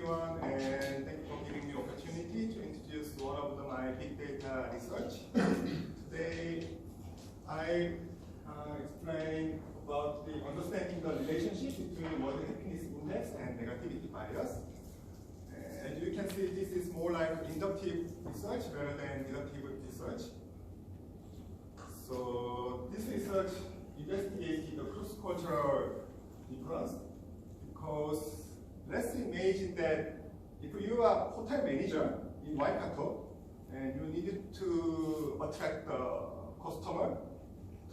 everyone, and thank you for giving me the opportunity to introduce one of my big data research. Today, I explain about the understanding the relationship between World Happiness Index and negativity bias. As you can see, this is more like inductive research rather than deductive research. So this research investigated the cross-cultural difference because let's imagine that if you are a hotel manager in Waikato and you needed to attract the customer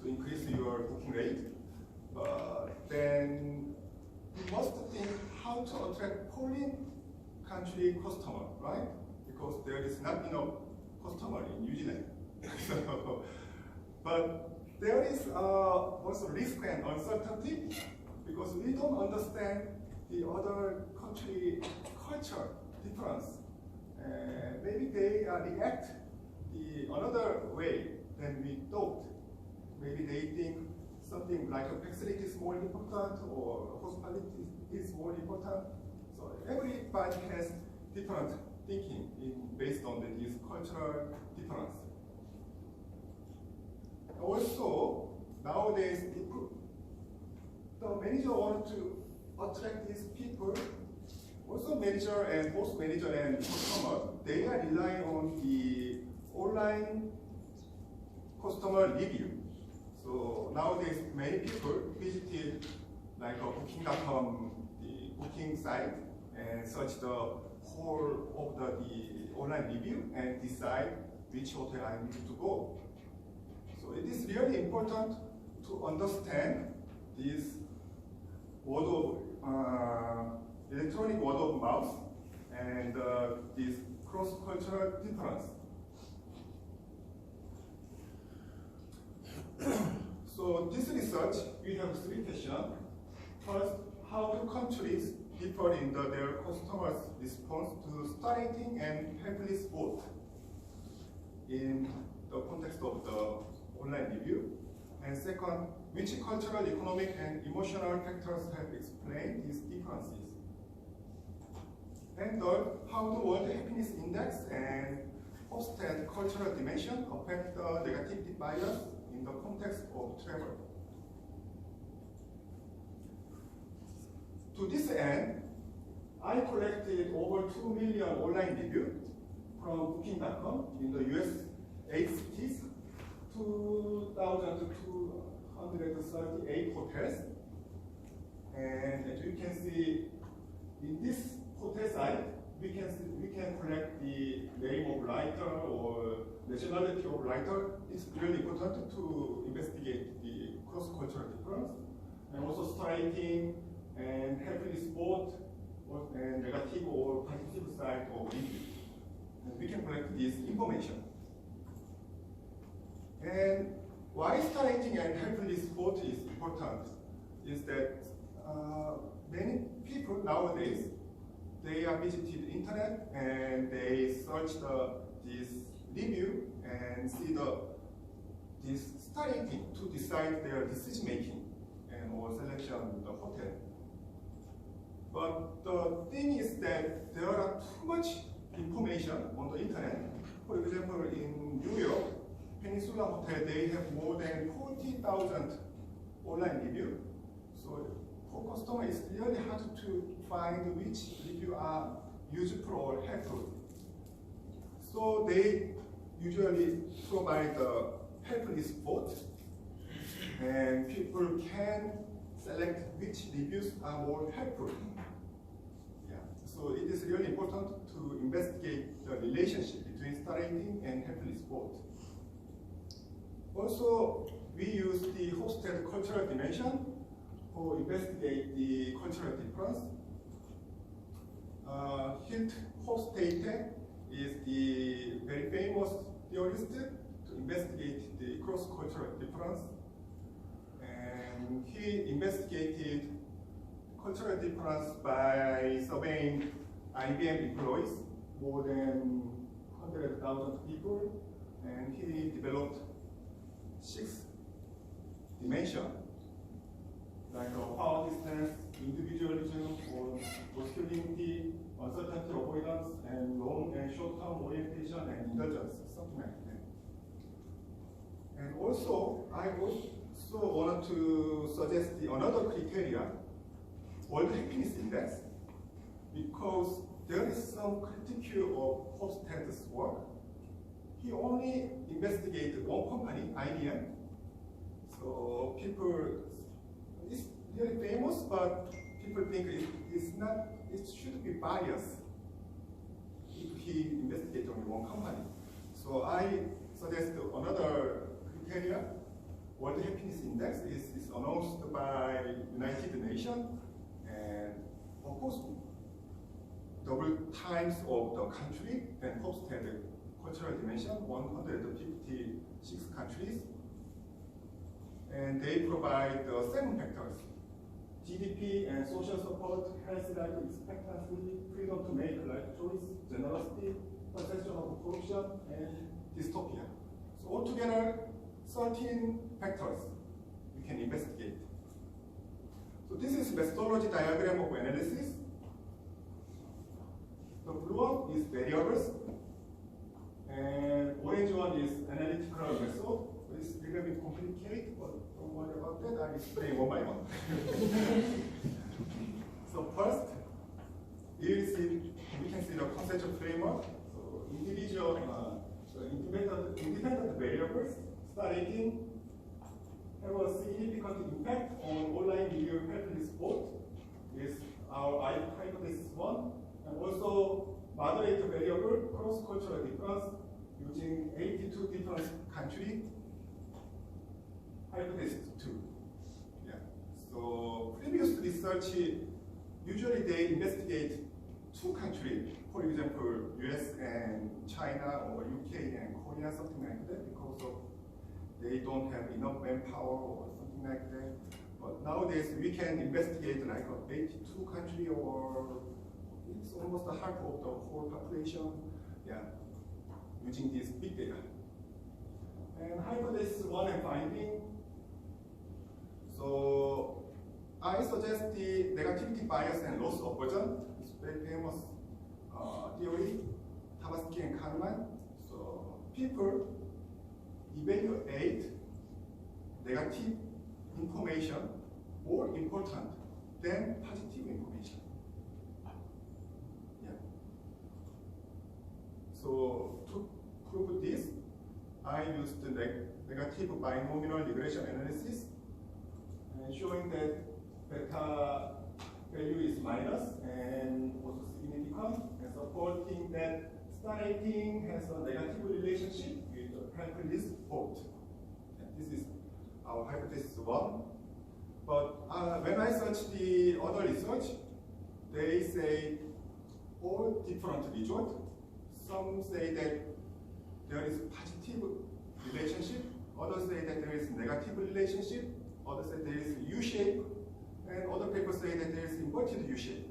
to increase your booking rate, then you must think how to attract foreign country customer, right? Because there is not enough customer in New Zealand. But there is also risk and uncertainty because we don't understand the other country culture difference. Maybe they react another way than we thought. Maybe they think something like a facility is more important or hospitality is more important. So everybody has different thinking based on this cultural difference. Also, nowadays, the manager wants to attract these people. Also, manager and post manager and customer, they are relying on the online customer review. So nowadays, many people visited like a booking.com, the booking site, and search the whole of the online review and decide which hotel I need to go. So it is really important to understand this electronic word of mouth and this cross-cultural difference. So this research, we have three questions. First, how do countries differ in their customers' response to star rating and helpfulness vote in the context of the online review? And second, which cultural, economic, and emotional factors have explained these differences? And third, how do World Happiness Index and Hofstede cultural dimension affect the negativity bias in the context of travel? To this end, I collected over 2 million online reviews from Booking.com in the US 8 cities, 2,238 hotels. And as you can see, in this hotel site, we can collect the name of writer or nationality of writer. It's really important to investigate the cross-cultural difference, and also star rating and helpfulness vote and negative or positive side of review. And we can collect this information. And why star rating and helpfulness vote is important is that many people nowadays, they are visited the internet and they search this review and see this star rating to decide their decision making and or selection of the hotel. But the thing is that there are too much information on the internet. For example, in New York, Peninsula Hotel, they have more than 40,000 online reviews. So for customers, it's really hard to find which review are useful or helpful. So they usually provide the helpfulness vote, and people can select which reviews are more helpful. Yeah. So it is really important to investigate the relationship between star rating and helpfulness vote. Also, we use the Hofstede cultural dimension to investigate the cultural difference. Hofstede is the very famous theorist to investigate the cross-cultural difference. And he investigated cultural difference by surveying IBM employees, more than 100,000 people, and he developed 6 dimensions, like power distance, individualism, or masculinity, uncertainty avoidance, and long and short-term orientation and indulgence, something like that. And also, I also wanted to suggest another criteria, World Happiness Index, because there is some critique of Hofstede's work. He only investigated one company, IBM. So people, it's really famous, but people think it's not, it should be biased if he investigated only one company. So I suggest another criteria. World Happiness Index is announced by United Nations, and of course, double times of the country, and Hofstede cultural dimension, 156 countries. And they provide 7 factors: GDP and social support, health, life expectancy, freedom to make life choice, generosity, perception of corruption, and dystopia. So altogether, 13 factors we can investigate. So this is methodology diagram of analysis. The blue one is variables, and orange one is analytical method. It's a little bit complicated, but don't worry about that. I'll explain one by one. So first, we can see the conceptual framework. So individual, independent variables starting have a significant impact on online video helpfulness both is our hypothesis 1, and also moderate variable cross-cultural difference using 82 different countries. Hypothesis 2. Yeah. So previous research, usually they investigate 2 countries, for example, US and China or UK and Korea, something like that, because of they don't have enough manpower or something like that. But nowadays we can investigate like 82 countries, or it's almost a half of the whole population. Yeah, using this big data. And hypothesis 1 and finding. So I suggest the negativity bias and loss aversion. It's very famous theory, Tversky and Kahneman. So people evaluate negative information more important than positive information. Yeah. So to prove this, I used the negative binomial regression analysis, and showing that beta value is minus and also significant, and supporting that star rating has a negative relationship with the helpfulness vote. And this is our hypothesis 1. But when I search the other research, they say all different results. Some say that there is positive relationship, others say that there is negative relationship, others say there is U-shape, and other papers say that there is inverted U-shape.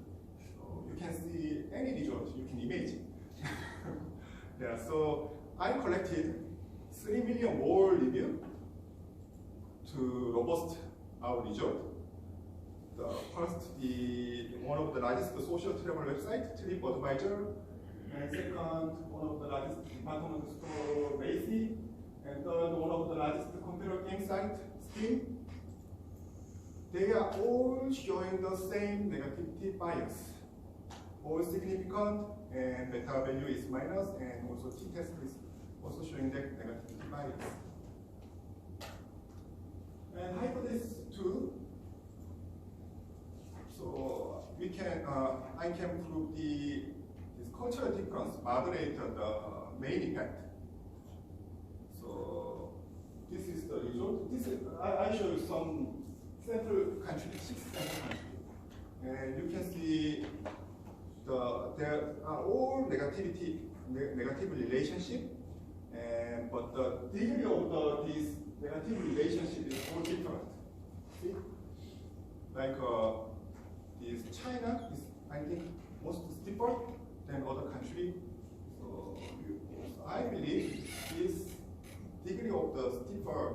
So you can see any result you can imagine. Yeah, so I collected 3 million more reviews to robust our result. The first, one of the largest social travel website, TripAdvisor, and second, one of the largest department store, Macy, and third, one of the largest computer game site, Steam. They are all showing the same negativity bias. All significant, and beta value is minus, and also t-test is also showing that negativity bias. And hypothesis 2. So we can, I can prove this cultural difference moderate the main effect. So this is the result. This is, I show you some sample countries, 6 sample countries, and you can see there are all negative relationship, and but the degree of this negative relationship is all different. See, like this China is, I think, most steeper than other country. So I believe this degree of the steeper,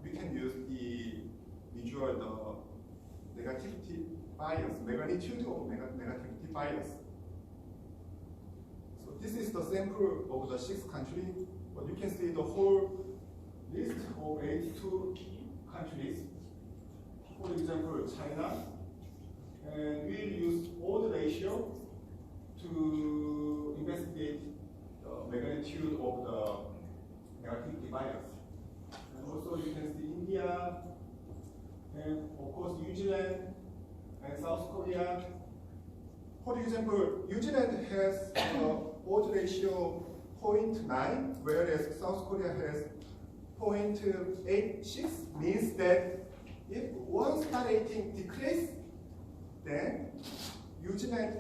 we can use the visual the negativity bias, magnitude of negativity bias. So this is the sample of the 6 countries, but you can see the whole list of 82 countries. For example, China, and we'll use odd ratio to investigate the magnitude of the negativity bias. And also you can see India, and of course New Zealand, and South Korea. For example, New Zealand has odd ratio 0.9, whereas South Korea has 0.86, means that if one star rating decreases, then New Zealand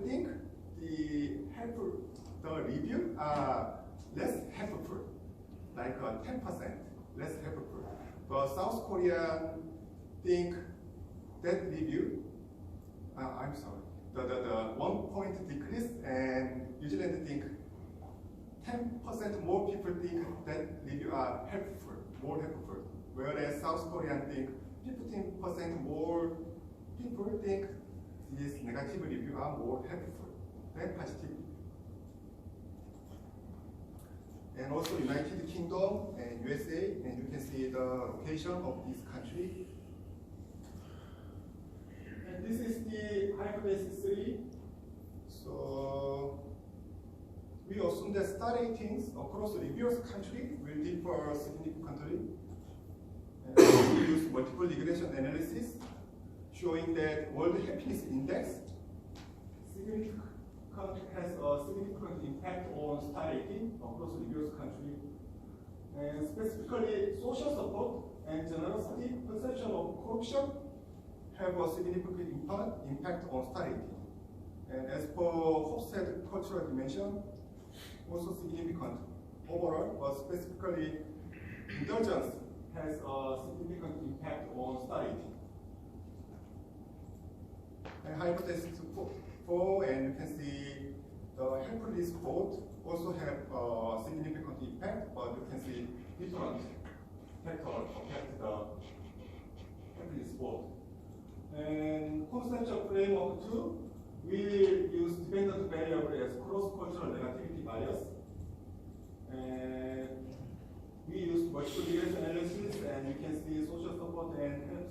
think the review are less helpful, like 10% less helpful. But South Korea think that review, I'm sorry, the 1 point decrease, and New Zealand think 10% more people think that review are helpful, more helpful. Whereas South Korean think 15% more people think these negative reviews are more helpful than positive. And also United Kingdom and USA, and you can see the location of this country. And this is the hypothesis 3. So we assume that star ratings across reviewers countries will differ significantly. And we use multiple regression analysis showing that World Happiness Index has a significant impact on star rating across reviewers countries. And specifically, social support and generosity, perception of corruption have a significant impact on star rating. And as per Hofstede cultural dimension, also significant overall, but specifically indulgence has a significant impact on star rating. And hypothesis 4, and you can see the helpfulness vote also have a significant impact, but you can see different factors affect the helpfulness vote. And conceptual framework 2, we use dependent variable as cross-cultural negativity bias. And we use multiple regression analysis, and you can see social support and health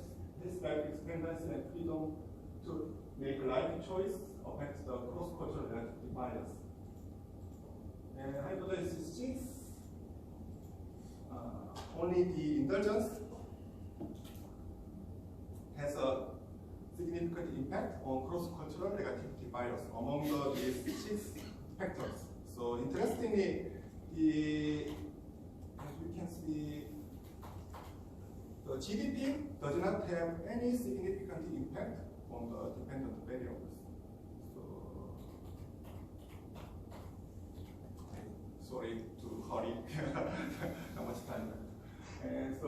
life expectancy and freedom to make life choice affects the cross-cultural negativity bias. And hypothesis 6, only the indulgence has a significant impact on cross-cultural negativity bias among these 6 factors. So interestingly, as you can see, the GDP does not have any significant impact on the dependent variables. So, sorry to hurry, not much time. And so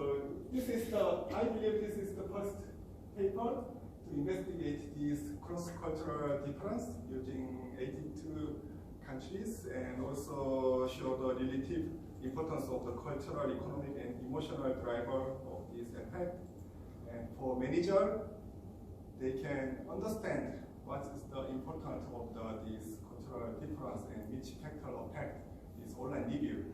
this is I believe this is the first paper to investigate this cross-cultural difference using 82 countries, and also show the relative importance of the cultural, economic, and emotional driver of this effect. And for manager, they can understand what is the importance of this cultural difference and which factor affect this online review.